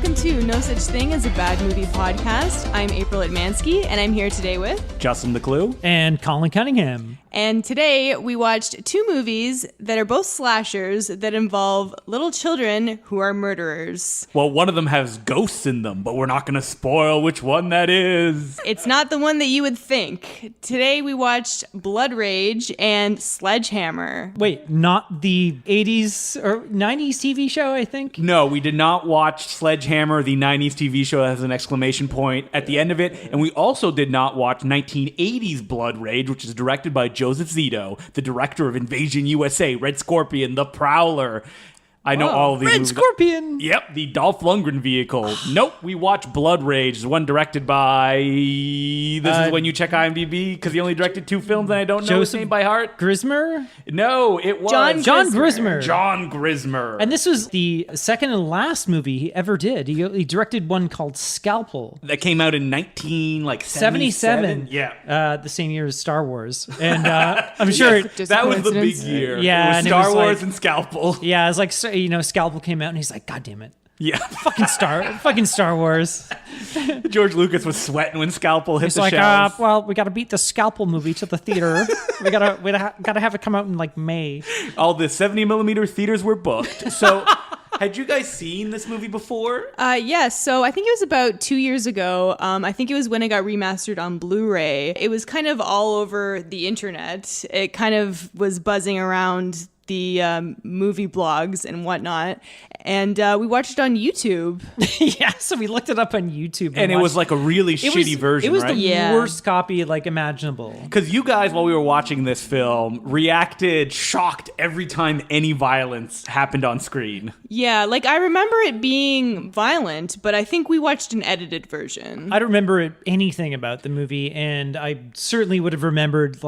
welcome to No Such Thing as a Bad Movie podcast. I'm April Edmansky, and I'm here today with Justin the Clue and Colin Cunningham. And today we watched two movies that are both slashers that involve little children who are murderers. Well, one of them has ghosts in them, but we're not going to spoil which one that is. It's not the one that you would think. Today we watched Blood Rage and Sledgehammer. Wait, not the 80s or 90s TV show, I think? No, we did not watch Sledgehammer, the 90s TV show that has an exclamation point at the end of it. And we also did not watch 1980s Blood Rage, which is directed by Joseph Zito, the director of Invasion USA, Red Scorpion, The Prowler. I know all of these Red movies. Scorpion! Yep, the Dolph Lundgren vehicle. Nope, we watched Blood Rage, the one directed by... This is when you check IMDb, because he only directed two films and I don't know his name by heart. Grismer? No, it was... John Grismer. John Grismer. And this was the second and last movie he ever did. He directed one called Scalpel. That came out in 1977. Yeah. The same year as Star Wars. And I'm sure... That was the big year. Yeah. It was and Star it was Wars like, and Scalpel. Yeah, it's like, Scalpel came out and he's like, God damn it. Yeah. fucking Star Wars. George Lucas was sweating when Scalpel hit He's the like, shelves. well, we got to beat the Scalpel movie to the theater. we gotta have it come out in like May. All the 70mm theaters were booked. So, had you guys seen this movie before? Yes. So I think it was about 2 years ago. I think it was when it got remastered on Blu-ray. It was kind of all over the internet. It kind of was buzzing around the movie blogs and whatnot. And we watched it on YouTube. Yeah, so we looked it up on YouTube. And it was like a really shitty version, It was right? the worst copy imaginable. Because you guys, while we were watching this film, reacted shocked every time any violence happened on screen. Yeah, like I remember it being violent, but I think we watched an edited version. I don't remember anything about the movie, and I certainly would have remembered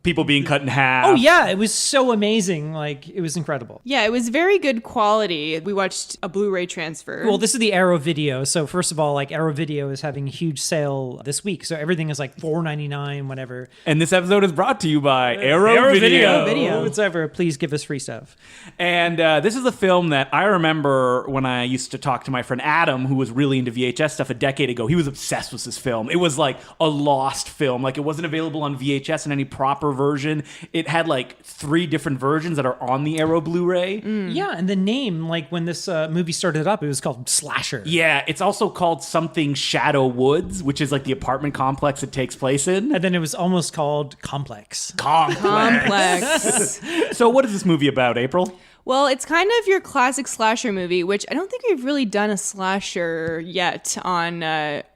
People being cut in half. Oh yeah, it was so amazing. It was incredible. Yeah, it was very good quality. We watched a Blu-ray transfer. Well, this is the Arrow Video. So first of all, Arrow Video is having a huge sale this week. So everything is $4.99, whatever. And this episode is brought to you by Arrow Video. Whatever, please give us free stuff. And this is a film that I remember when I used to talk to my friend Adam, who was really into VHS stuff a decade ago. He was obsessed with this film. It was like a lost film. It wasn't available on VHS in any proper version. It had 3 different versions that are on the Arrow Blu-ray. Yeah, and the name, when this movie started up, it was called Slasher. Yeah, it's also called something Shadow Woods, which is the apartment complex it takes place in. And then it was almost called Complex. Complex. So what is this movie about, April? Well, it's kind of your classic slasher movie, which I don't think we've really done a slasher yet on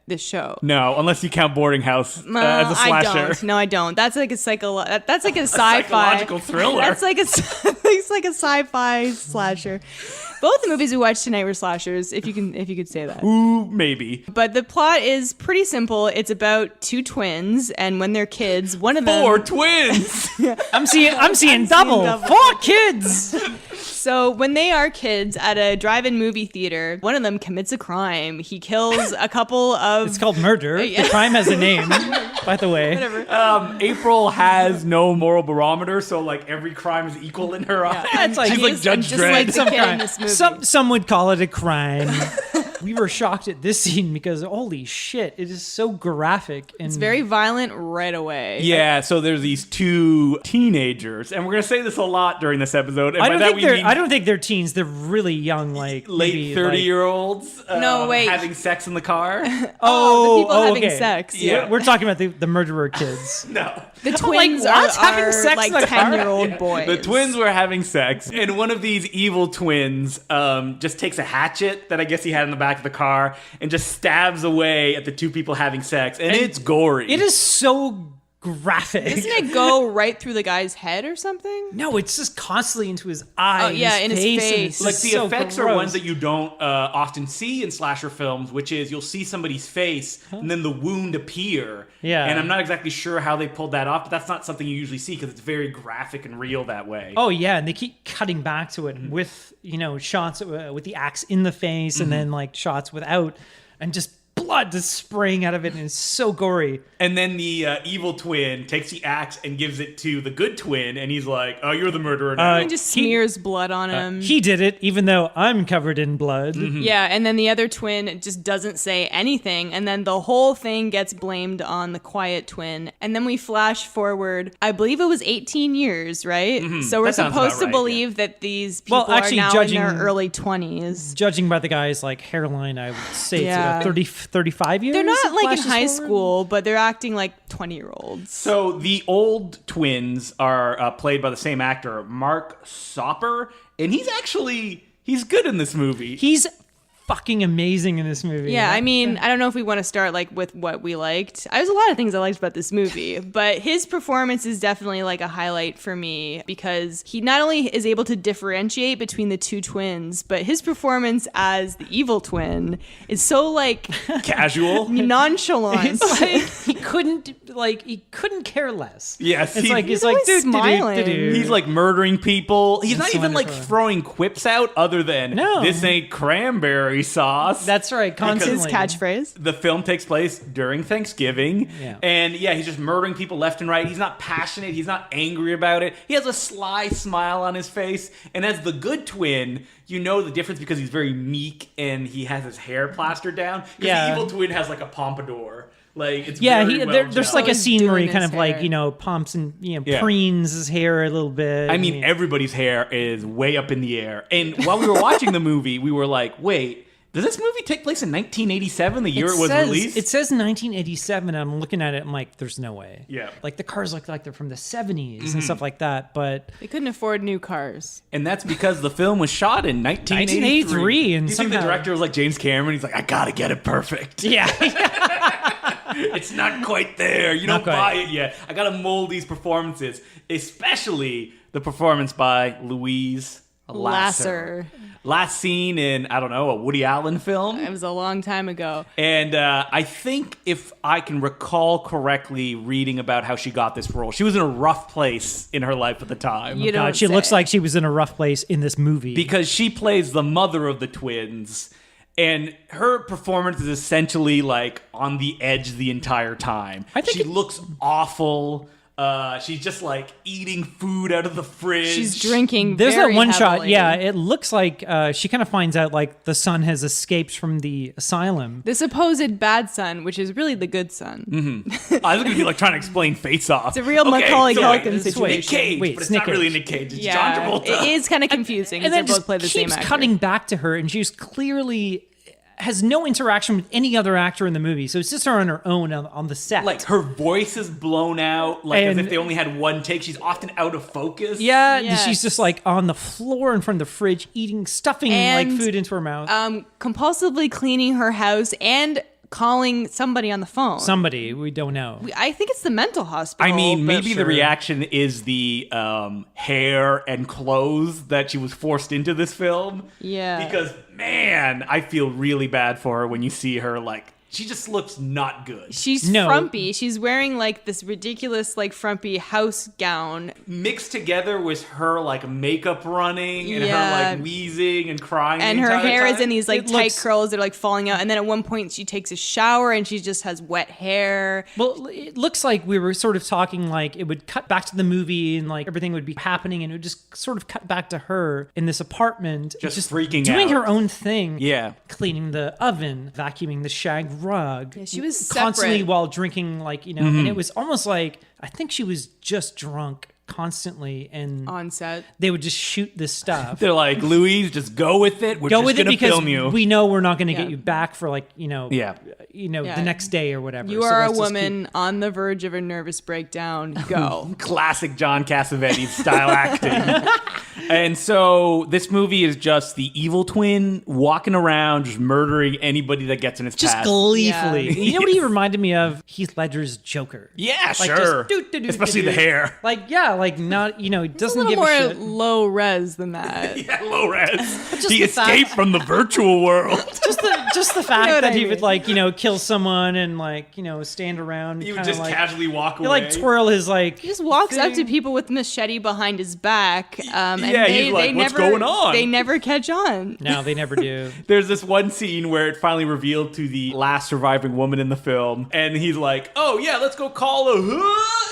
this show. No, unless you count Boarding House as a slasher. I don't. No, I don't. That's like a that's like a sci-fi psychological thriller. That's it's like a sci-fi slasher. Both the movies we watched tonight were slashers, if you could say that. Ooh, maybe. But the plot is pretty simple. It's about 2 twins, and when they're kids, one of them 4 twins. I'm seeing double. 4 kids. So when they are kids at a drive-in movie theater, one of them commits a crime. He kills a couple of... It's called murder. The crime has a name, by the way. Whatever. April has no moral barometer, so every crime is equal in her eyes. It's She's like Judge just Dredd. like the kid in this movie. Some would call it a crime. We were shocked at this scene because holy shit, it is so graphic and It's very violent right away. Yeah, so there's these 2 teenagers, and we're gonna say this a lot during this episode. And I by that we mean don't think they're teens. They're really young, late 30-year-olds No, wait. having sex in the car. The people having sex. Yeah. We're talking about the murderer kids. No. The twins are having sex in the car? 10-year-old boys. The twins were having sex, and one of these evil twins just takes a hatchet that I guess he had in the back of the car and just stabs away at the 2 people having sex, and it's gory. It is so graphic. Doesn't it go right through the guy's head or something? No, it's just constantly into his eye. In his face. The effects are ones that you don't often see in slasher films, which is you'll see somebody's face and then the wound appear. Yeah. And I'm not exactly sure how they pulled that off, but that's not something you usually see because it's very graphic and real that way. Oh yeah, and they keep cutting back to it with shots with the axe in the face and then shots without, and just blood just spraying out of it, and it's so gory. And then the evil twin takes the axe and gives it to the good twin, and he's like, "Oh, you're the murderer now." He just smears blood on him. He did it, even though I'm covered in blood. Yeah, and then the other twin just doesn't say anything, and then the whole thing gets blamed on the quiet twin. And then we flash forward, I believe it was 18 years, right? So we're That sounds supposed about to right, believe that these people actually, are now judging- in their early 20s. Judging by the guy's like hairline, I would say Yeah. it's 35 years. They're not it like in flashes high forward. school, but they're acting like 20-year-olds. So the old twins are played by the same actor, Mark Soper, and he's good in this movie. He's fucking amazing in this movie. Yeah, I mean, I don't know if we want to start like with what we liked. There's a lot of things I liked about this movie, but his performance is definitely like a highlight for me because he not only is able to differentiate between the two twins, but his performance as the evil twin is so like Casual. nonchalant. It's like he couldn't care less. Yes, It's he- like He's it's like always smiling. He's like murdering people. He's not That's even like wonderful. throwing quips out other than No. this ain't cranberry sauce. That's right. His Constantly. catchphrase. The film takes place during Thanksgiving. Yeah. And yeah, he's just murdering people left and right. He's not passionate. He's not angry about it. He has a sly smile on his face. And as the good twin, you know the difference because he's very meek and he has his hair plastered down. Because Yeah. the evil twin has like a pompadour. Like it's Yeah, very well there's done. like a Always scene where he doing kind his of like, hair. pumps and, Yeah. preens his hair a little bit. I mean, everybody's hair is way up in the air. And while we were watching the movie, we were like, wait, does this movie take place in 1987, the year it was released? It says 1987, and I'm looking at it, I'm like, there's no way. Yeah. Like, the cars look like they're from the 70s and stuff like that, but They couldn't afford new cars. And that's because the film was shot in 1983, and Do you think the somehow- director was like James Cameron? He's like, I gotta get it perfect. yeah. It's not quite there. You don't Not quite. buy it yet. I gotta mold these performances, especially the performance by Louise Lasser. Last seen in, I don't know, a Woody Allen film. It was a long time ago. And I think if I can recall correctly reading about how she got this role, she was in a rough place in her life at the time. You don't God, she say. looks like she was in a rough place in this movie. Because she plays the mother of the twins, and her performance is essentially like on the edge the entire time. I think she looks awful. She's just like eating food out of the fridge. She's drinking There's very that one shot, heavily. yeah, it looks like she kind of finds out like the son has escaped from the asylum. The supposed bad son, which is really the good son. I was going to be like trying to explain Face Off. It's a real Macaulay Culkin Nick situation. Cage, Wait, but it's Nick not really Cage. Nick Cage. It's Yeah, John Travolta. it is kind of confusing And because they then both just play the same keeps actor. cutting back to her, and she's clearly has no interaction with any other actor in the movie. So it's just her on her own on the set. Like her voice is blown out, like as And- if they only had one take. She's often out of focus. yeah, and Yes. she's just like on the floor in front of the fridge, stuffing like And, food into her mouth. compulsively cleaning her house and calling somebody on the phone. Somebody we don't know. I think it's the mental hospital. I mean, but maybe the sure. reaction is the hair and clothes that she was forced into this film. Yeah. Because, man, I feel really bad for her when you see her, like, she just looks not good. She's No. frumpy. She's wearing like this ridiculous, like frumpy house gown. Mixed together with her, like, makeup running and Yeah. her, like, wheezing and crying. And the her entire hair is time. in these like It tight looks- curls that are like falling out. And then at one point she takes a shower and she just has wet hair. Well, it looks like we were sort of talking like it would cut back to the movie and like everything would be happening and it would just sort of cut back to her in this apartment. Just freaking doing out. her own thing. Yeah. Cleaning the oven, vacuuming the shag rug. Yeah, she was constantly separate. while drinking, like, and it was almost like I think she was just drunk constantly and On set. they would just shoot this stuff. They're like, Louise, just go with it. We're Go just with it going to because film you. we know we're not going to Yeah. get you back for like, Yeah. Yeah. the next day or whatever. You So are a let's just woman on the verge of a nervous breakdown. Go. Classic John Cassavetes style acting. And so this movie is just the evil twin walking around, just murdering anybody that gets in his just path. gleefully. Yeah. You know what he reminded me of? Heath Ledger's Joker. Yeah, Like, sure. just do-do-do-do-do. Especially the hair. Like, yeah, like not, he It's a doesn't little give more a shit. low res than that. Yeah, low res. Just He the fact- escaped from the virtual world. Just the fact know what that I he mean. would like, kill someone and like, stand around. He would kinda just like, casually walk he away. like twirl his like. He just walks up to thing. people with machete behind his back, and Yeah. Yeah, he's like, what's going on? They never catch on. No, they never do. There's this one scene where it finally revealed to the last surviving woman in the film, and he's like, "Oh yeah, let's go call a,"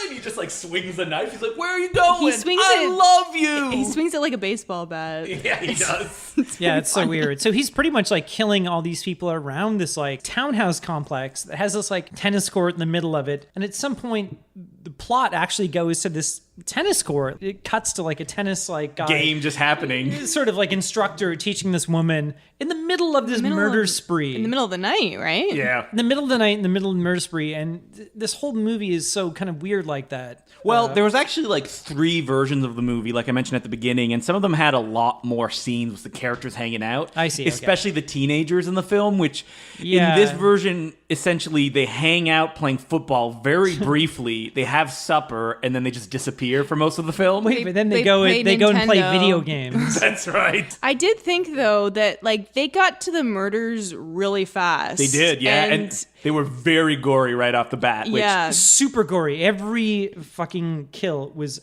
and he just like swings the knife. He's like, "Where are you going? He swings I love you." He swings it like a baseball bat. Yeah, he does. Yeah, it's so weird. So he's pretty much like killing all these people around this like townhouse complex that has this like tennis court in the middle of it. And at some point, the plot actually goes to this tennis court. It cuts to like a tennis like guy, Game just happening. sort of like instructor teaching this woman in the middle of this murder spree. In the middle of the night, right? Yeah. In the middle of the night, in the middle of the murder spree. And this whole movie is so kind of weird like that. Well, there was actually like 3 versions of the movie, like I mentioned at the beginning, and some of them had a lot more scenes with the characters hanging out. I see, okay. Especially the teenagers in the film, which Yeah. in this version, essentially, they hang out playing football very briefly. They have supper, and then they just disappear for most of the film. Wait, but then they they go play and play Nintendo. video games. That's right. I did think though that like they got to the murders really fast. They did, yeah. And they were very gory right off the bat. Which, yeah. Super gory. Every fucking kill was,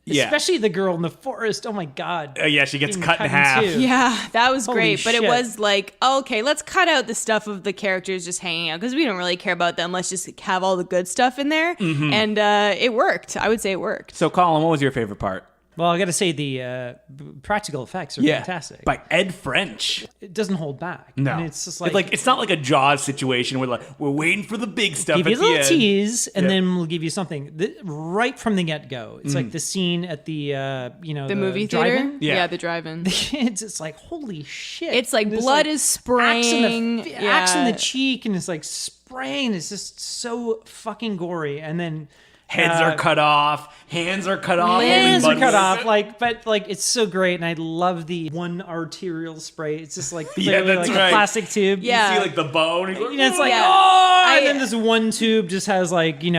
Yeah. especially the girl in the forest. Oh my god. Yeah, she gets Being cut in half. two. Yeah, that was Holy great. But shit. it was like, okay, let's cut out the stuff of the characters just hanging out because we don't really care about them. Let's just have all the good stuff in there. Mm-hmm. And it worked. I would say it worked. So, Colin, what was your favorite part? Well, I got to say the practical effects are fantastic. By Ed French. It doesn't hold back. No. And it's just it's not like a Jaws situation where like we're waiting for the big stuff give at you a the little end. tease, and Yep. then we'll give you something right from the get go. It's like the scene at the The movie theater? drive-in. Yeah. The drive-in. It's just like holy shit. It's like There's, blood like, is spraying. axe in the cheek, and it's like spraying. It's just so fucking gory. And then Heads are cut off, hands are cut off. hands only are cut buttons- off. But it's so great, and I love the one arterial spray. It's just like Yeah, clearly that's like right. a plastic tube. Yeah. You see like the bone. He's like, You know, it's like Yeah. oh, and I- then this one tube just has like and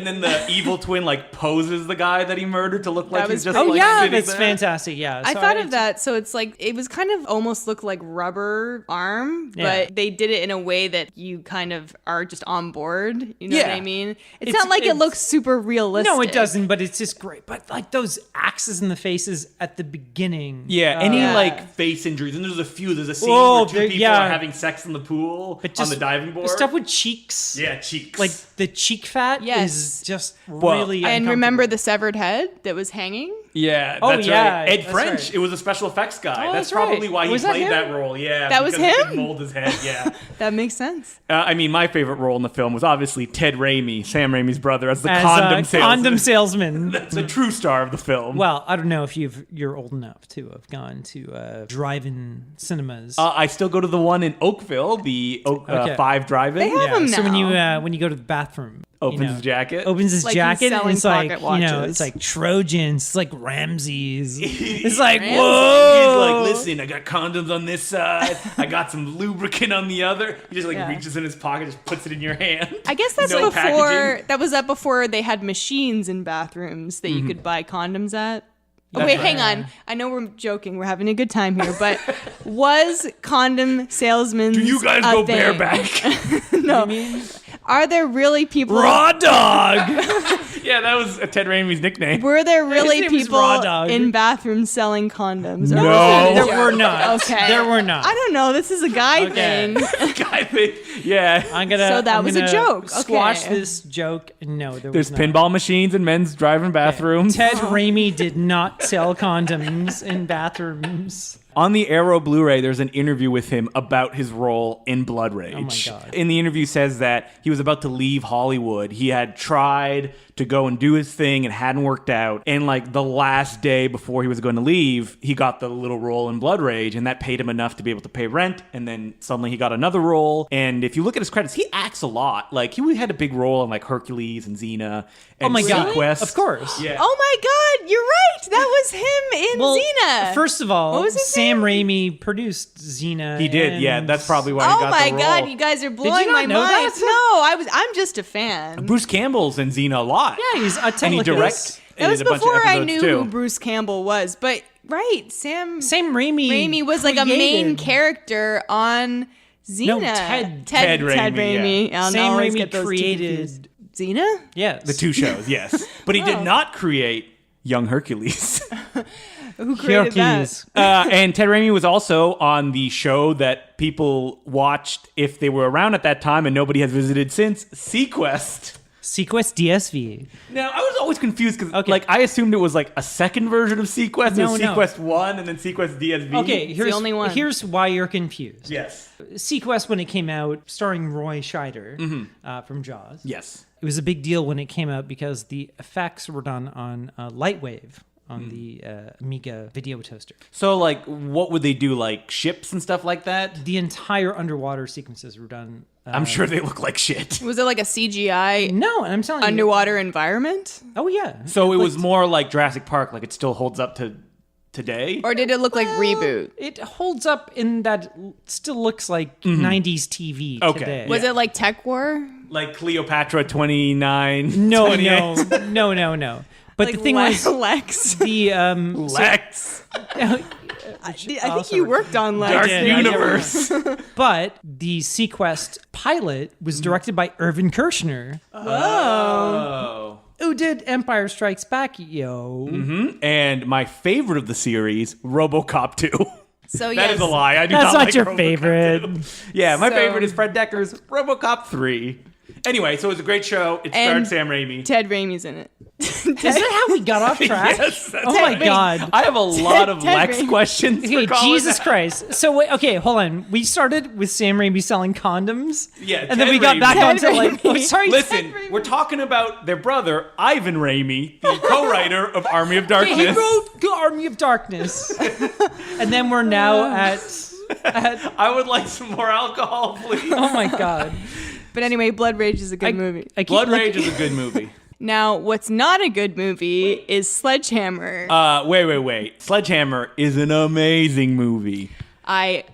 then the evil twin like poses the guy that he murdered to look like That he's was just pretty- like yeah, sitting that's there. fantastic. Yeah, I So thought of that. So it's like, it was kind of almost looked like rubber arm, Yeah. but they did it in a way that you kind of are just on board. You know Yeah. what I mean? It's It's- not like it it's- looks super realistic. No, it doesn't, but it's just great. But like those axes in the faces at the beginning. Yeah, any Yeah. like face injuries, and there's a few. There's a scene Whoa, where 2 there- people yeah. are having sex in the pool But on the diving board. Stuff with cheeks. Yeah, cheeks. Like the cheek fat Yes. is just Well, really And remember the uncomfortable. severed head that was hanging? yeah, Oh, that's yeah, right. Ed that's French. right. It was a special effects guy. Oh, that's that's right. probably why he Was that played him? that role. Yeah, That was because they him? could mold his head. Yeah. That makes sense. I mean, my favorite role in the film was obviously Ted Raimi, Sam Raimi's brother, as the As condom a salesman. condom salesman. That's the true star of the film. Well, I don't know if you're old enough to have gone to drive-in cinemas. I still go to the one in Oakville, the Okay. 5 drive-in. They have them So when now. you go to the bathroom, Opens his jacket. opens his Like he's jacket, and selling it's like pocket it's watches. like Trojans, it's like Ramses. It's like Ramses. whoa. He's like, listen, I got condoms on this side. I got some lubricant on the other. He just like Yeah. reaches in his pocket, just puts it in your hand. I guess that's No before packaging. that was up before they had machines in bathrooms that you could buy condoms at. Oh, That's wait, right. hang on. I know we're joking. We're having a good time here, but was condom salesmen? Do you guys go bareback? No. Are there really people? Raw dog. Yeah, that was Ted Raimi's nickname. Were there really name was people Raw Dog. in bathrooms selling condoms? Or No. was it a There joke? were not. Okay. There were not. I don't know. This is a guy Okay. thing. Guy thing. Yeah. So that was a joke. Squash Okay. this joke. No, there There's was not. pinball machines in men's driving bathrooms. Ted Raimi did not sell condoms in bathrooms. On the Arrow Blu-ray, there's an interview with him about his role in Blood Rage. Oh my God. In the interview says that he was about to leave Hollywood. He had tried to go and do his thing and hadn't worked out. And like the last day before he was going to leave, he got the little role in Blood Rage, and that paid him enough to be able to pay rent. And then suddenly he got another role. And if you look at his credits, he acts a lot. Like he had a big role in like Hercules and Xena and Oh my God. SeaQuest. Of course. Yeah. Oh my God, you're right. That was him in Xena. First of all, What was his Sam Raimi produced Xena. He did, yeah. and- That's probably why he Oh got my the role. God, you guys are blowing not my know mind. that? No, I'm just a fan. Bruce Campbell's in Xena a lot. Yeah, he's a And he telecast. directs. That was in a bunch of before I episodes, knew too. who Bruce Campbell was, but right, Sam Raimi. Raimi was like a main created- character on Xena. No, Ted Raimi, Raimi. yeah. I'll Sam always Raimi get those two created- confused. Xena? Yes. The 2 shows, yes. But he did Oh. not create Young Hercules. Who created that? Hercules. And Ted Raimi was also on the show that people watched if they were around at that time and nobody has visited since, SeaQuest. SeaQuest DSV. Now, I was always confused because Okay. like I assumed it was like a second version of SeaQuest. No, It was no. SeaQuest 1 and then SeaQuest DSV. Okay, here's the only one. Here's why you're confused. Yes. SeaQuest, when it came out, starring Roy Scheider from Jaws. Yes. It was a big deal when it came out because the effects were done on Lightwave on the Amiga video toaster. So like what would they do? Like ships and stuff like that? The entire underwater sequences were done. I'm sure they look like shit. Was it like a CGI No, and I'm telling underwater environment? you. Oh yeah. So it was more like Jurassic Park, like it still holds up to today? Or did it look like Reboot? It holds up in that still looks like 90s TV Okay. today. Was it like Tech War? Like Cleopatra 29? No, 28? no. But Like the thing was Lex. the Lex. I think you worked on Lex. Dark did, I did. Universe. but the SeaQuest pilot was directed by Irvin Kershner, Oh. who did Empire Strikes Back, yo. And my favorite of the series, RoboCop 2. So That yes, is a lie. I do That's not not like your RoboCop favorite. 2. Yeah, my So- favorite is Fred Decker's RoboCop 3. Anyway, so it was a great show. It starred And Sam Raimi. Ted Raimi's in it. Is that how we got off track? Yes, that's Oh my right. God. I have a lot of Ted Lex Raimi. questions. Okay, for Colin. Jesus Christ. So wait, okay, hold on. We started with Sam Raimi selling condoms. Yeah, and then Ted we got back Raimi. onto Ted like, oh, Raimi. sorry. Listen, Ted Raimi. we're talking about their brother, Ivan Raimi, the co-writer of Army of Darkness. He wrote The Army of Darkness. And then we're now at I would like some more alcohol, please. oh my God. But anyway, Blood Rage is a good movie. I keep Blood looking- Rage is a good movie. Now, what's not a good movie is Sledgehammer. Wait. Sledgehammer is an amazing movie. I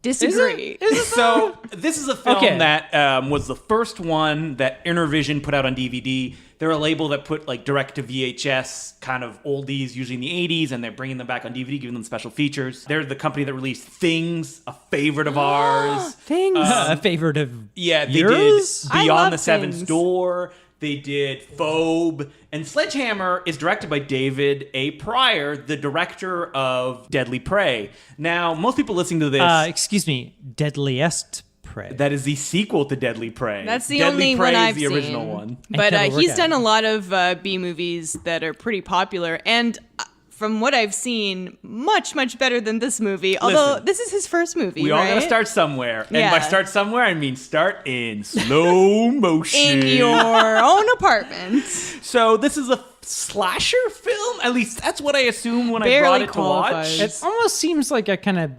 disagree. So this is a film Okay. that was the first one that Intervision put out on DVD. They're a label that put like direct to VHS kind of oldies, usually in the 80s, and they're bringing them back on DVD, giving them special features. They're the company that released Things, a favorite of ours. Things. a favorite of Yeah, they yours? did I love Beyond the Seventh Things. Door. They did Phobe. And Sledgehammer is directed by David A. Pryor, the director of Deadly Prey. Now, most people listening to this, excuse me, Deadliest Prey. that is the sequel to Deadly Prey. That's the Deadly only Prey one I've is the seen. original one. But Kevin he's Workout. done a lot of B movies that are pretty popular. And from what I've seen, much, much better than this movie. Although Listen, this is his first movie, We all right? gotta start somewhere. And Yeah. by start somewhere, I mean start in slow motion. in your own apartment. So this is a slasher film? At least that's what I assume when I Barely brought it to qualifies. watch. It almost seems like a kind of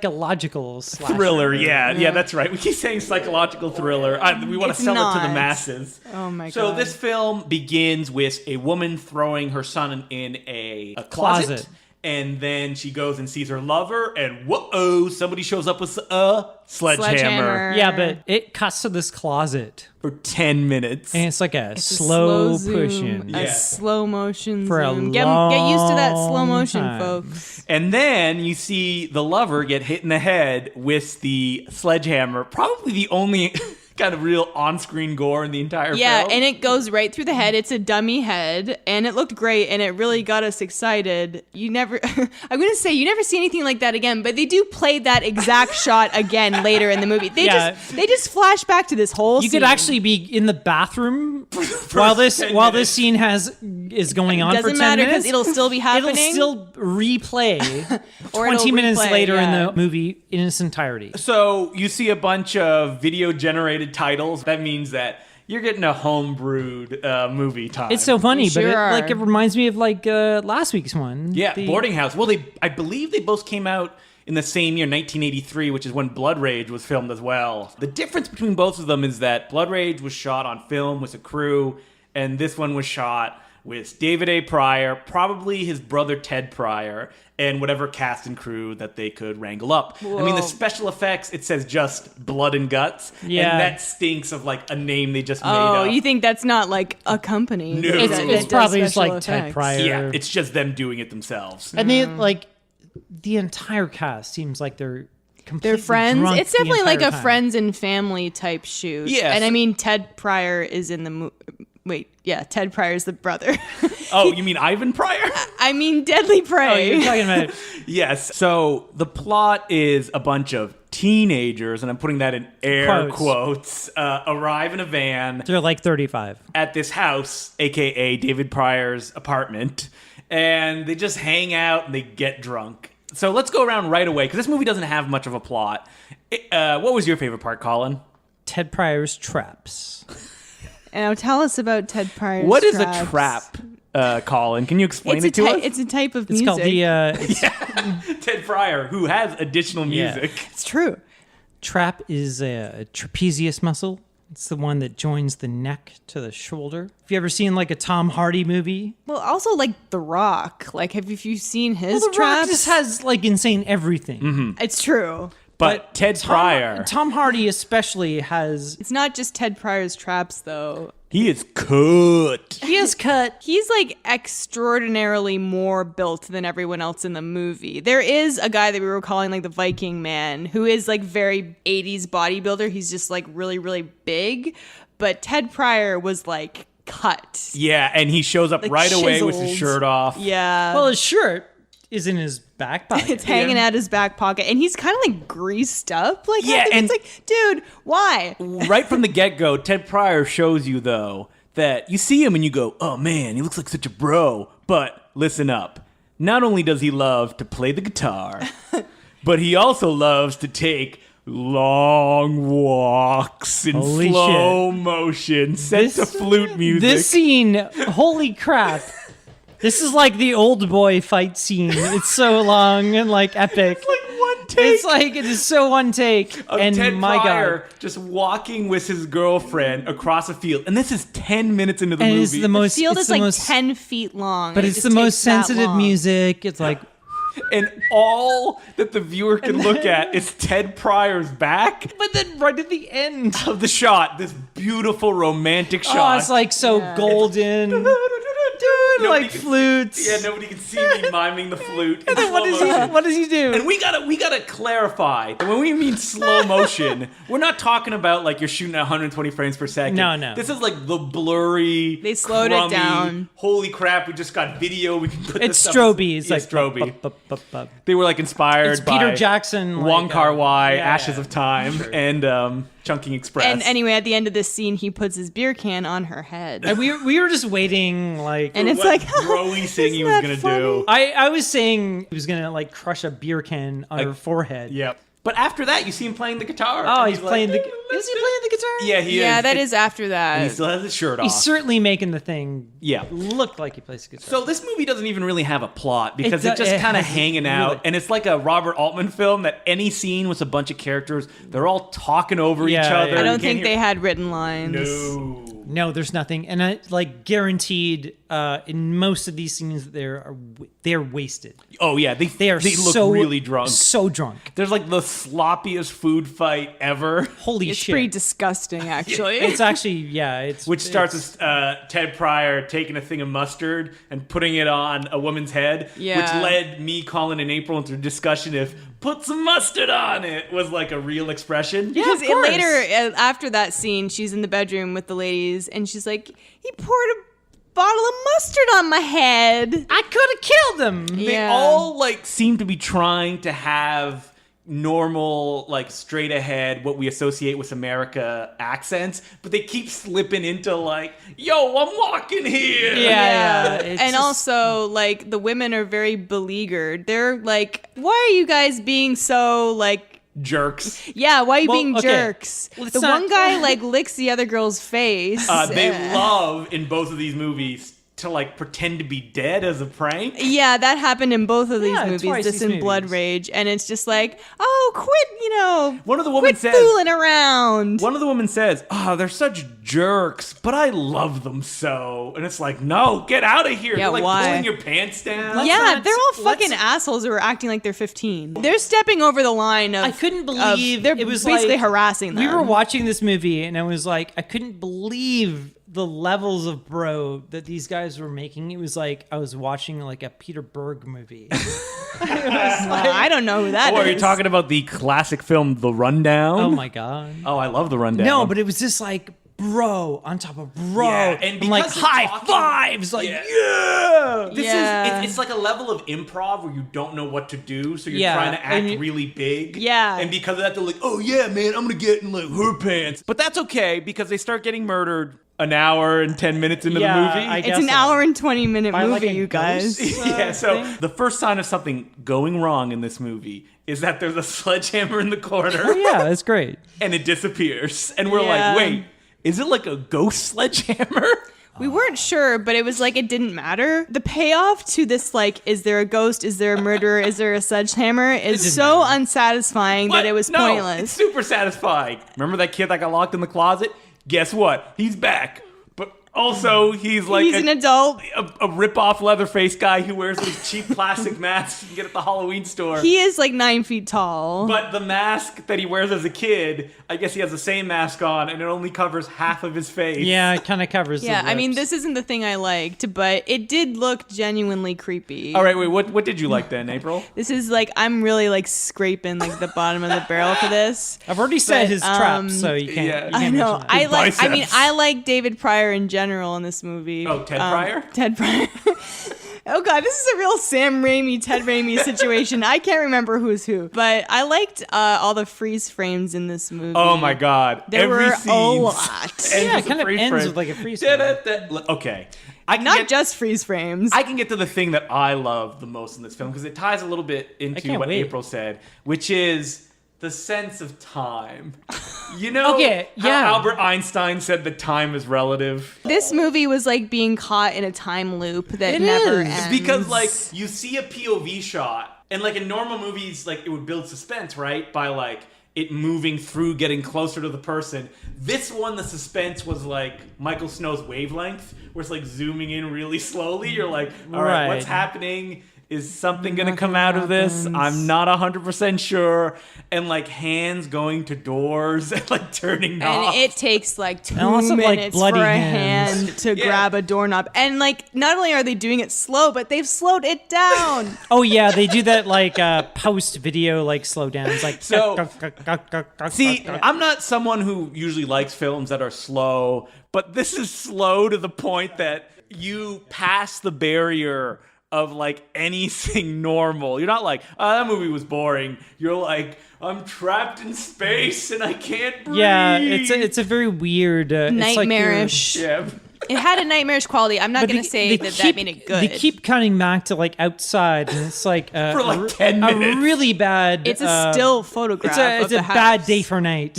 psychological slasher. Thriller, yeah, that's right. We keep saying psychological thriller. We want It's to sell it to the not. masses. Oh my So god. this film begins with a woman throwing her son in a closet. And then she goes and sees her lover, and whoa, somebody shows up with a sledgehammer Yeah, but it cuts to this closet, for 10 minutes. and it's like a It's a slow zoom, pushing. a Yeah. slow motion For a zoom. Get used to that slow long motion, time. folks. And then you see the lover get hit in the head with the sledgehammer, probably the only kind of real on-screen gore in the entire Yeah, film. and it goes right through the head. It's a dummy head, and it looked great, and it really got us excited. You never, I'm gonna say, you never see anything like that again. But they do play that exact shot again later in the movie. They just flash back to this whole. You scene. could actually be in the bathroom while this 10 while minutes. this scene is going on for Doesn't 10 matter minutes. because it'll still be happening. It'll still replay Or 20 it'll minutes replay, later in yeah. the movie in its entirety. So you see a bunch of video-generated titles. That means that you're getting a homebrewed movie time. It's so funny, You but sure are. it reminds me of like last week's one. Yeah, The- Boarding House. Well, I believe they both came out in the same year, 1983, which is when Blood Rage was filmed as well. The difference between both of them is that Blood Rage was shot on film with a crew, and this one was shot with David A. Pryor, probably his brother Ted Pryor, and whatever cast and crew that they could wrangle up. I mean, the Whoa. special effects, it says just blood and guts, Yeah. and that stinks of like a name they just made Oh, up. you think that's not like a company? No. It's, that it's does probably just special like Ted effects? Pryor. Yeah, it's just them doing it themselves. And they like the entire cast seems like they're completely They're friends. drunk It's the definitely like a entire time. friends and family type shoot. Yes. And I mean, Ted Pryor is in the Wait, yeah, Ted Pryor's the brother. Oh, you mean Ivan Pryor? I mean Deadly Oh, Prey. you're talking about Yes. So the plot is a bunch of teenagers, and I'm putting that in air quotes, arrive in a van they're like 35. at this house, aka David Pryor's apartment, and they just hang out and they get drunk. So let's go around right away, because this movie doesn't have much of a plot. What was your favorite part, Colin? Ted Pryor's traps. And now tell us about Ted Pryor's What is traps. a trap, Colin? Can you explain it to us? It's a type of It's music. called the Ted Pryor, who has additional music. It's true. trap is a trapezius muscle. It's the one that joins the neck to the shoulder. Have you ever seen like a Tom Hardy movie? Well, also like The Rock. Like, have you seen his The Rock traps? just has like insane everything. It's true. But Ted Pryor, Tom Hardy especially has. It's not just Ted Pryor's traps, though. he is cut. He is cut. He's like extraordinarily more built than everyone else in the movie. There is a guy that we were calling like the Viking Man who is like very 80s bodybuilder. He's just like really, really big. But Ted Pryor was like cut. Yeah, and he shows up Like right away with his chiseled. shirt off. Yeah. Well, his shirt is in his back pocket. it's hanging out his back pocket, and he's kind of like greased up. Like, Yeah, I think and- it's like, dude, why? Right from the get-go, Ted Pryor shows you, though, that you see him and you go, oh, man, he looks like such a bro. But listen up. Not only does he love to play the guitar, but he also loves to take long walks in Holy slow motion, set to flute music. This scene, holy crap. This is like the old boy fight scene. It's so long and like epic. like one take. It's like it is so one take. Of And Ted my Pryor god. just walking with his girlfriend across a field. And this is 10 minutes into the And movie. it's the most Field it's is the like most, 10 feet long. but and it it's just the most takes that sensitive long. music. It's like And all that the viewer can look at is Ted Pryor's back but then right at the end. of the shot. This beautiful romantic Oh, shot. it's like so golden. Nobody Like can- flutes. Yeah, nobody can see me miming the flute. in What slow does he motion. what does he do? And we gotta clarify that when we mean slow motion, we're not talking about like you're shooting at 120 frames per second. No. This is like the blurry. They slowed it crummy, down. Holy crap! We just got video. We can put It's this stroby. It's yeah, like stroby. They were like inspired It's by Peter Jackson, Wong like, Kar Wai, yeah, Ashes yeah. of Time, and Chunking Express. And anyway, at the end of this scene, he puts his beer can on her head. And we were just waiting like And it's what like, Broy saying he isn't was that gonna funny? do. I was saying he was gonna like crush a beer can on her forehead. Yep. But after that, you see him playing the guitar. Oh, and he's playing like, the. Is he playing the guitar? Yeah, he Yeah, is. that is after And that. he still has his shirt off. He's certainly making the thing. Yeah. Look like he plays the guitar. So this movie doesn't even really have a plot because It it's do- just it kind of has hanging out, really- and it's like a Robert Altman film that any scene with a bunch of characters, they're all talking over each Yeah, other. yeah. I You don't can't think hear- they had written lines. No. No, there's nothing, and I like guaranteed in most of these scenes they're wasted. Oh yeah, They are they look so really drunk. So drunk. There's like the sloppiest food fight ever, Holy It's shit! pretty disgusting, actually. It's actually it's which starts with Ted Pryor taking a thing of mustard and putting it on a woman's head, Yeah. which led me, Colin, and April into a discussion if "put some mustard on it" was like a real expression. Yeah, Because of course. later, after that scene, she's in the bedroom with the ladies, and she's like, he poured a bottle of mustard on my head. I could have killed him. They Yeah. all like seem to be trying to have normal, like straight ahead, what we associate with America accents, but they keep slipping into like, yo, I'm walking here. Yeah. It's And just- also, like, the women are very beleaguered. They're like, why are you guys being so, like, Jerks. yeah, why are you Well, being okay. jerks? Let's The not- one guy, like, licks the other girl's face. They love in both of these movies to like pretend to be dead as a prank. Yeah, that happened in both of these Yeah, movies, twice just these in Blood movies. Rage. And it's just like, oh, quit, One of the women quit says, fooling around. one of the women says, "Oh, they're such jerks, but I love them so." And it's like, no, get out of here. Yeah, They're like why? pulling your pants down. Yeah, not- they're all fucking let's- assholes who are acting like they're 15. They're stepping over the line of. I couldn't believe they're it was basically like, harassing them. We were watching this movie, and I was like, I couldn't believe the levels of bro that these guys were making. It was like I was watching like a Peter Berg movie. I don't know who that is. Oh, are you talking about the classic film The Rundown? Oh my god. Oh, I love The Rundown. No, but it was just like bro on top of bro. Yeah, and like because they're high talking- fives, like Yeah. yeah. This Yeah. is it's like a level of improv where you don't know what to do, so you're Yeah, trying to and act really big. Yeah. And because of that, they're like, oh yeah, man, I'm gonna get in like her pants. But that's okay because they start getting murdered an hour and 10 minutes into Yeah, the movie. I It's guess an so. hour and 20-minute By, like, movie, a you guys. ghost? Yeah, so thing? the first sign of something going wrong in this movie is that there's a sledgehammer in the corner Oh yeah, that's great. and it disappears. And we're Yeah. like, wait, is it like a ghost sledgehammer? We weren't sure, but it was like it didn't matter. The payoff to this, like, is there a ghost? Is there a murderer? Is there a sledgehammer? Is didn't so matter. unsatisfying What? that it was No, pointless. It's super satisfying. Remember that kid that got locked in the closet? Guess what? He's back. But also, he's like He's an adult. a rip-off Leatherface guy who wears those cheap plastic masks you can get at the Halloween store. He is like 9 feet tall. But the mask that he wears as a kid, I guess he has the same mask on, and it only covers half of his face. Yeah, it kind of covers. Yeah, the I mean, lips. this isn't the thing I liked, but it did look genuinely creepy. All right, wait. What did you like then, April? This is like, I'm really like scraping like the bottom of the barrel for this. I've already said but, his trap, so you can't. yeah. You can't I know. mention that. I like. I mean, biceps. I like David Pryor in general in this movie. Oh, Ted Pryor? Ted Pryor. Oh god, this is a real Sam Raimi, Ted Raimi situation. I can't remember who's who, but I liked all the freeze frames in this movie. Oh my God! There Every were a scene lot. ends Yeah, it with a kind of freeze ends frame. with like a freeze frame. Okay, I can Not get, just freeze frames. I can get to the thing that I love the most in this film because it ties a little bit into can't what wait. April said, which is the sense of time. You know, Okay, how yeah. Albert Einstein said that time is relative. This movie was like being caught in a time loop that It never is. ends. Because like you see a POV shot, and like in normal movies, like it would build suspense, right? By like it moving through, getting closer to the person. This one, the suspense was like Michael Snow's Wavelength, where it's like zooming in really slowly. You're like, all right, what's Right. happening? Is something going to come Nothing out of this? happens. I'm not 100% sure. And like hands going to doors and like turning knobs. and it takes like 2 also, like, minutes bloody for a hands. hand to Yeah. grab a doorknob. And like, not only are they doing it slow, but they've slowed it down. Oh yeah, they do that like post video like slowdowns, like So- See, I'm not someone who usually likes films that are slow, but this is slow to the point that you pass the barrier of like anything normal. You're not like, oh, that movie was boring. You're like, I'm trapped in space and I can't breathe. yeah, it's a very weird it's like you're- Nightmarish. Yeah. It had a nightmarish quality. I'm not But going to say that made it good. They keep cutting back to like outside, and it's like For, like, 10 a minutes. really bad. It's a still photograph. It's of a the bad house. day for night.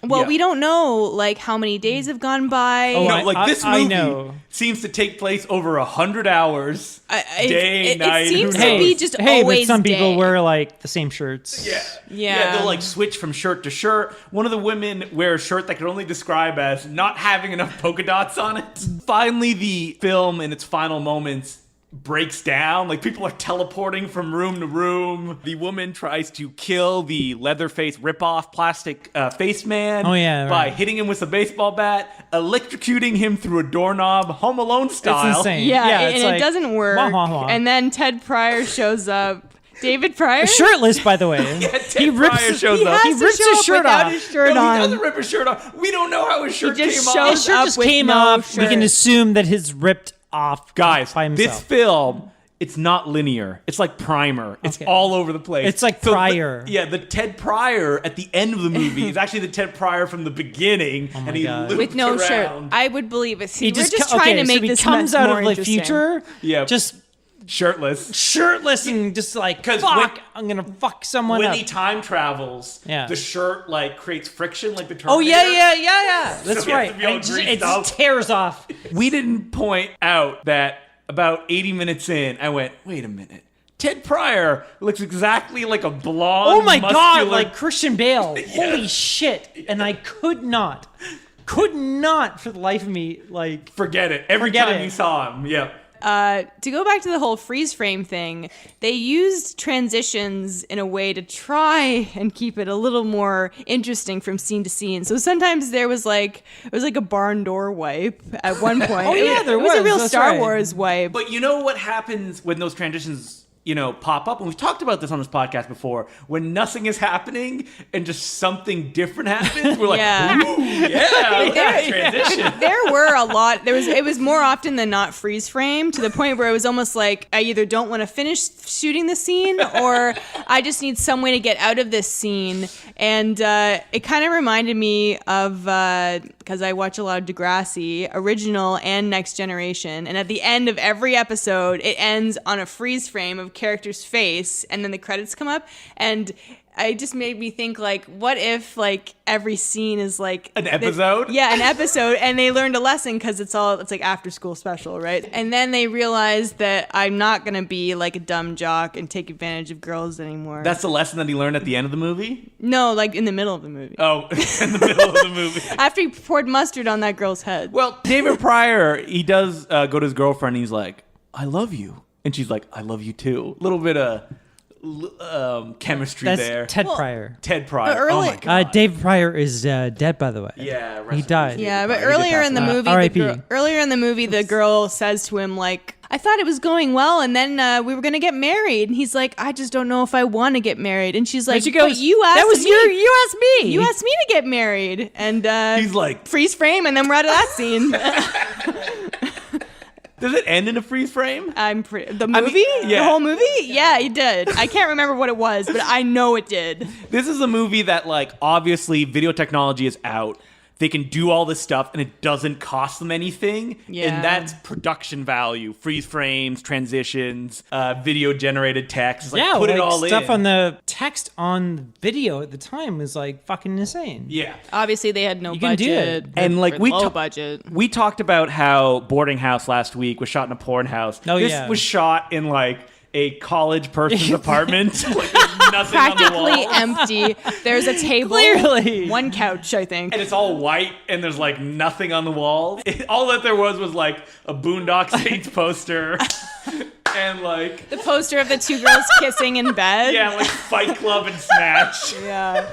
Well, Yeah. we don't know like how many days have gone by. Oh, No, like this I movie know. seems to take place over 100 hours. Day, it night, seems who to knows? be just Hey, but always some people day. wear like the same shirts. Yeah. They'll like switch from shirt to shirt. One of the women wear a shirt that could only describe as not having enough polka dots on it. Finally, the film in its final moments breaks down. Like people are teleporting from room to room. The woman tries to kill the Leatherface ripoff plastic face man. Oh, yeah, by right. hitting him with a baseball bat, electrocuting him through a doorknob, Home Alone style. It's insane. Yeah, it's and like, it doesn't work. wah, wah, wah. And then Ted Pryor shows up. David Pryor? Shirtless, by the way. Ted Pryor shows up. He He has rips to show his up shirt without off. his shirt No, on. he doesn't rip his shirt off. We don't know how his shirt just came shows off. His shirt up just with came no off. We can shirt. assume that his ripped off. Guys, by this himself. film, it's not linear. It's like Primer. It's Okay. all over the place. It's like So Pryor. the Ted Pryor at the end of the movie is actually the Ted Pryor from the beginning, my and he God. looped With no shirt. around. I would believe it. See, He we're just co- trying to make so he this comes mess out more of the interesting. future, Yeah. just shirtless. shirtless and just like 'Cause fuck. I'm gonna fuck someone When up. he time travels, Yeah. the shirt like creates friction, like the Terminator. Oh yeah. That's he has right. to be all And just- greased it up. just tears off. We didn't point out that about 80 minutes in, I went, wait a minute. Ted Pryor looks exactly like a blonde. Oh my god, muscular- like Christian Bale. Holy shit. And I could not for the life of me, like forget it. Every Forget time it. you saw him, yeah. To go back to the whole freeze frame thing, they used transitions in a way to try and keep it a little more interesting from scene to scene. So sometimes it was like a barn door wipe at one point. Oh, yeah, there it was a was. real That's Star right. Wars wipe. But you know what happens when those transitions pop up. And we've talked about this on this podcast before. When nothing is happening and just something different happens, we're like, ooh, yeah, transition. There were a lot. It was more often than not freeze frame, to the point where it was almost like I either don't want to finish shooting the scene or I just need some way to get out of this scene. And it kind of reminded me of, because I watch a lot of Degrassi, original and Next Generation. And at the end of every episode, it ends on a freeze frame of character's face, and then the credits come up, and it just made me think, like, what if like every scene is like an episode? An episode, and they learned a lesson because it's like after school special, right? And then they realized that I'm not gonna be like a dumb jock and take advantage of girls anymore. That's the lesson that he learned at the end of the movie? No, like in the middle of the movie. Oh, in the middle of the movie. After he poured mustard on that girl's head. Well, David Pryor, he does go to his girlfriend and he's like, I love you. And she's like, I love you too. A little bit of chemistry That's there. Ted Pryor. Ted Pryor. But early- oh my God. David Pryor is dead, by the way. Yeah, rest he in died. peace, Yeah, David but Pryor. He did earlier pass in the away. movie, R.I.P. the girl says to him, like, I thought it was going well, and then we were gonna get married. And he's like, I just don't know if I want to get married. And she's like, And she goes, but you asked that was me. you asked me. You asked me to get married. And He's like, freeze frame, and then we're out of that scene. does it end in a freeze frame? The movie? yeah. The whole movie? Yeah, it did. I can't remember what it was, but I know it did. This is a movie that, like, obviously video technology is out. They can do all this stuff and it doesn't cost them anything. Yeah. And that's production value. Freeze frames, transitions, video generated text. Like, put it all stuff in. on the text on video at the time was like fucking insane. Yeah. Obviously, they had no You can do budget. it. And like low budget. we talked about how Boarding House last week was shot in a porn house. Oh, this yeah. was shot in like a college person's apartment. Like, there's nothing on the Practically wall. empty. There's a table. Clearly. One couch, I think. And it's all white, and there's like nothing on the walls. All that there was like a Boondock Saints poster, and like The poster of the two girls kissing in bed. like Fight Club and Snatch. Yeah.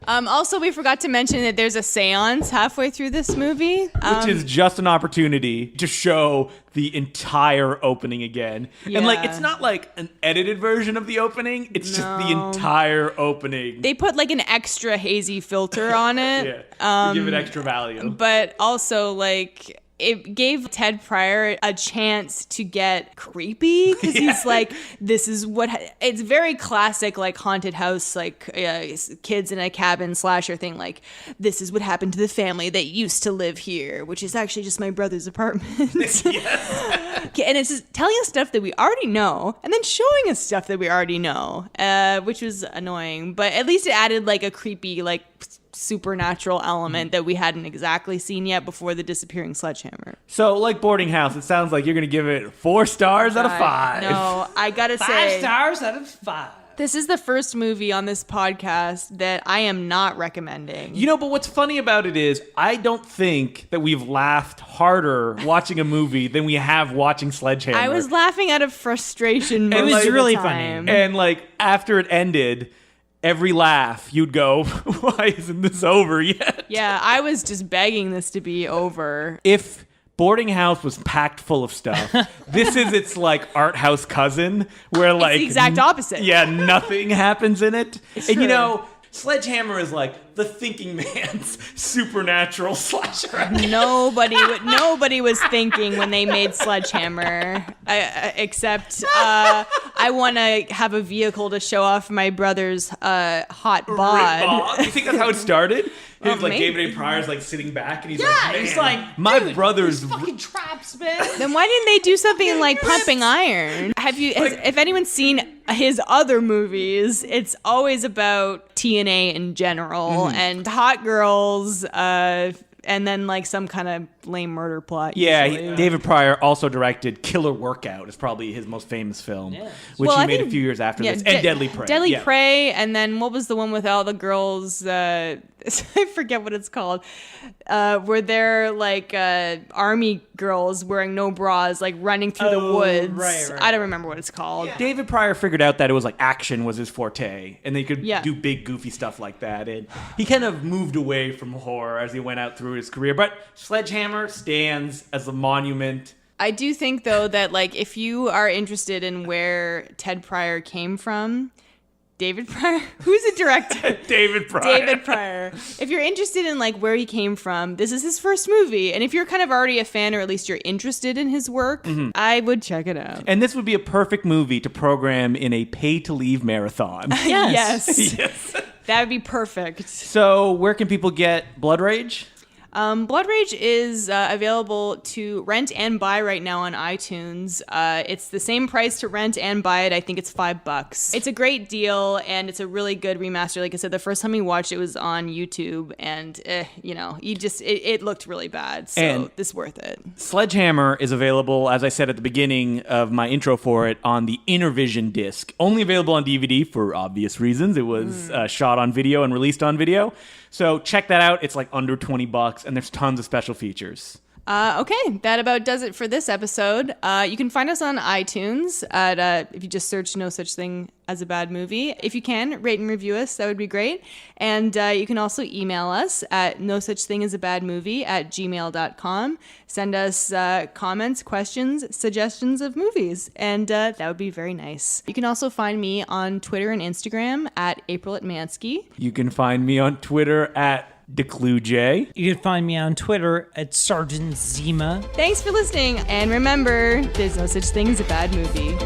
Also, we forgot to mention that there's a seance halfway through this movie. Which is just an opportunity to show the entire opening again. And like, Yeah. it's not like an edited version of the opening. It's just the entire opening. They put like an extra hazy filter on it. To give it extra value. But also, like, it gave Ted Pryor a chance to get creepy because he's like, this is what it's very classic, like haunted house, like kids in a cabin slasher thing. Like, this is what happened to the family that used to live here, which is actually just my brother's apartment. And it's just telling us stuff that we already know and then showing us stuff that we already know, which was annoying. But at least it added like a creepy, like, supernatural element that we hadn't exactly seen yet before the disappearing sledgehammer. So, like Boarding House, it sounds like you're going to give it 4 stars out of 5. No, I gotta 5 say, stars out of 5. this is the first movie on this podcast that I am not recommending. You know, but what's funny about it is I don't think that we've laughed harder watching a movie than we have watching Sledgehammer. I was laughing out of frustration. It was most of the really time. funny. And like after it ended, every laugh you'd go, why isn't this over yet? Yeah, I was just begging this to be over. If Boarding House was packed full of stuff, this is its like art house cousin where like the exact opposite. Yeah, nothing happens in it. And true. you know, Sledgehammer is like the thinking man's supernatural slasher. Nobody was thinking when they made Sledgehammer, except I want to have a vehicle to show off my brother's hot bod. You think that's how it started? It was like maybe. David A. Pryor's like sitting back and he's Yeah, like, man, he's like, my dude, brother's these fucking traps, man. Then why didn't they do something like Pumping Iron? If anyone's seen his other movies, it's always about TNA in general and hot girls, and then like some kind of lame murder plot. Yeah, usually. David Pryor also directed Killer Workout. Is probably his most famous film, which Well, he I made a think- few years after yeah, this. And Deadly Prey. Deadly yeah. Prey, and then what was the one with all the girls? I forget what it's called. Where they're like army girls wearing no bras, like running through the woods. right. I don't remember what it's called. David Pryor figured out that it was like action was his forte, and they could Yeah. do big, goofy stuff like that. And he kind of moved away from horror as he went out through his career. But Sledgehammer stands as a monument I do think, though, that like if you are interested in where Ted Pryor came from, David Pryor? Who's the director? David Pryor. David Pryor. If you're interested in like where he came from, this is his first movie. And if you're kind of already a fan, or at least you're interested in his work, I would check it out. And this would be a perfect movie to program in a pay-to-leave marathon. Yes. Yes. That would be perfect. So where can people get Blood Rage? Blood Rage is available to rent and buy right now on iTunes. It's the same price to rent and buy it. I think it's $5. It's a great deal, and it's a really good remaster. Like I said, the first time we watched it was on YouTube, and it looked really bad. So And this is worth it. Sledgehammer is available, as I said at the beginning of my intro for it, on the Intervision disc. Only available on DVD for obvious reasons. It was shot on video and released on video. So check that out. It's like under $20, and there's tons of special features. Okay, that about does it for this episode. You can find us on iTunes at if you just search No Such Thing as a Bad Movie. If you can, rate and review us. That would be great. And you can also email us at nosuchthingasabadmovie@gmail.com. Send us comments, questions, suggestions of movies, and that would be very nice. You can also find me on Twitter and Instagram at April Atmansky. You can find me on Twitter at DeClueJ. You can find me on Twitter at Sergeant Zima. Thanks for listening, and remember, there's no such thing as a bad movie.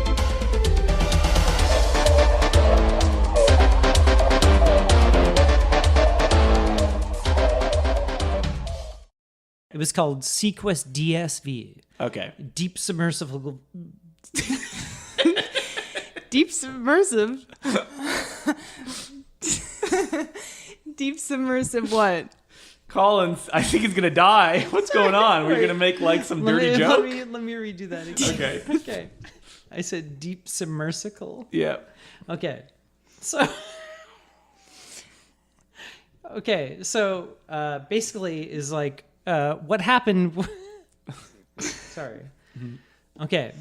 It was called SeaQuest DSV. Okay. Deep submersible. Deep submersive. Deep submersive what? Collins, I think he's going to die. What's going on? We're going to make like some dirty joke? Let me redo that again. Okay. Okay. I said deep submersible. Yeah. Okay. So basically is like what happened sorry. Okay.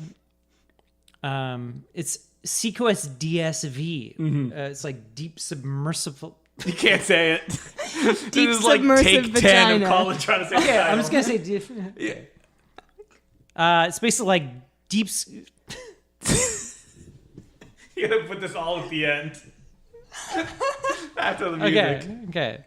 It's SeaQuest DSV. It's like deep submersible. You can't say it. Deep this is like submersive take 10 vagina. of Colin trying to say Okay, the I'm just title. gonna say deep. Yeah. It's basically like deep. You gotta put this all at the end. After the music. Okay.